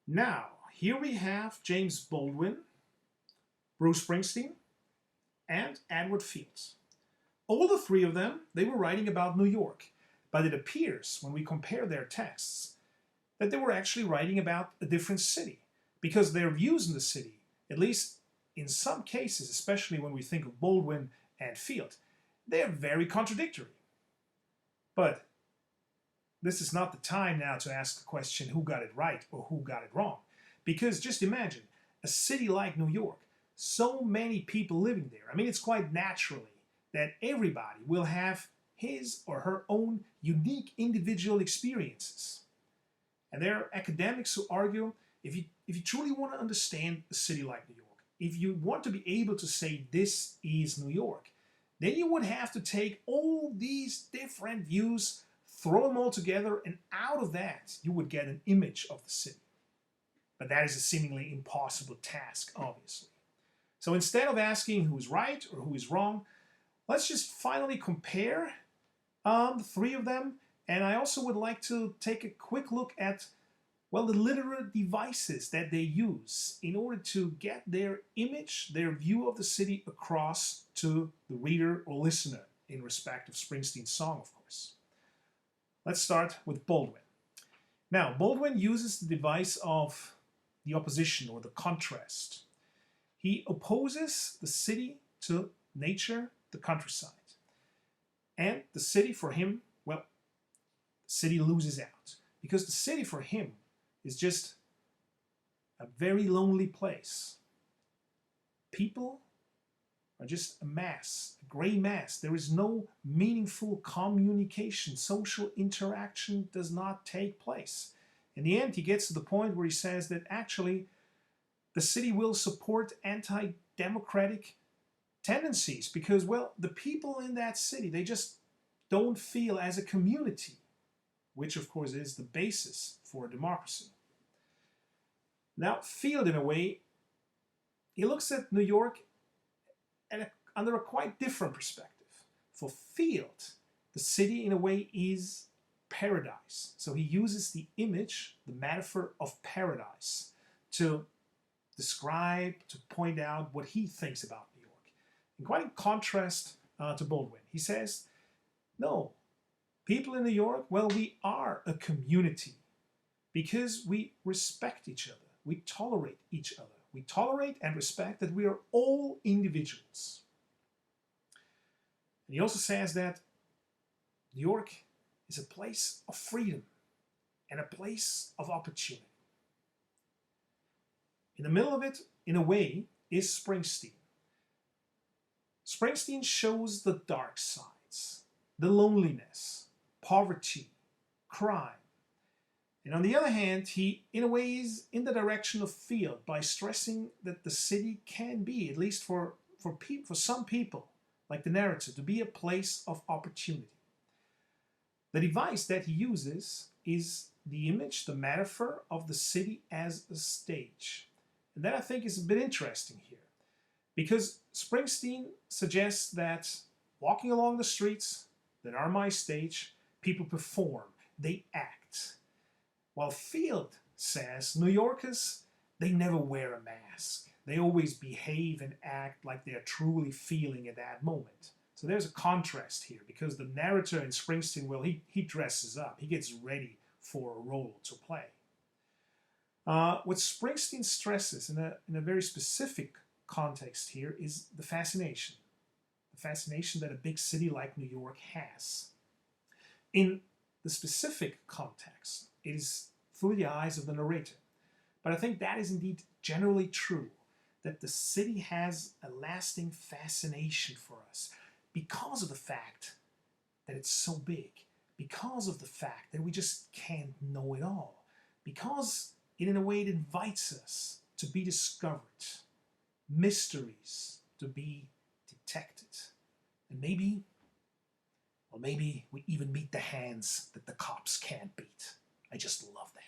Now, here we have James Baldwin, Bruce Springsteen, and Edward Fields. All the three of them, they were writing about New York, but it appears when we compare their texts that they were actually writing about a different city because their views in the city, at least in some cases, especially when we think of Baldwin and Field, they're very contradictory. But this is not the time now to ask the question who got it right or who got it wrong. Because just imagine a city like New York, so many people living there. I mean, it's quite naturally that everybody will have his or her own unique individual experiences. And there are academics who argue if you truly want to understand a city like New York, if you want to be able to say this is New York, then you would have to take all these different views, throw them all together, and out of that you would get an image of the city. But that is a seemingly impossible task, obviously. So instead of asking who's right or who is wrong, let's just finally compare the three of them. And I also would like to take a quick look at, well, the literary devices that they use in order to get their image, their view of the city across to the reader or listener in respect of Springsteen's song, of course. Let's start with Baldwin. Now, Baldwin uses the device of the opposition or the contrast. He opposes the city to nature, the countryside. And the city for him, well, the city loses out. Because the city for him is just a very lonely place. People are just a mass, a gray mass. There is no meaningful communication. Social interaction does not take place. In the end, he gets to the point where he says that actually the city will support anti-democratic tendencies because, well, the people in that city, they just don't feel as a community, which of course is the basis for a democracy. Now, Field, in a way, he looks at New York under a quite different perspective. For Field, the city, in a way, is paradise. So he uses the image, the metaphor of paradise, to describe, to point out what he thinks about New York. And quite in contrast to Baldwin, he says, no, people in New York, well, we are a community because we respect each other. We tolerate each other. We tolerate and respect that we are all individuals. And he also says that New York is a place of freedom and a place of opportunity. In the middle of it, in a way, is Springsteen. Springsteen shows the dark sides, the loneliness, poverty, crime. And on the other hand, he, in a way, is in the direction of Field by stressing that the city can be, at least for some people, like the narrator, to be a place of opportunity. The device that he uses is the image, the metaphor of the city as a stage. And that I think is a bit interesting here, because Springsteen suggests that walking along the streets that are my stage, people perform, they act. While Field says New Yorkers, they never wear a mask. They always behave and act like they're truly feeling at that moment. So there's a contrast here because the narrator in Springsteen, well, he dresses up. He gets ready for a role to play. What Springsteen stresses in a very specific context here is the fascination. The fascination that a big city like New York has. In the specific context, it is through the eyes of the narrator. But I think that is indeed generally true, that the city has a lasting fascination for us because of the fact that it's so big, because of the fact that we just can't know it all, because in a way it invites us to be discovered, mysteries to be detected, and maybe we even meet the hands that the cops can't beat. I just love that.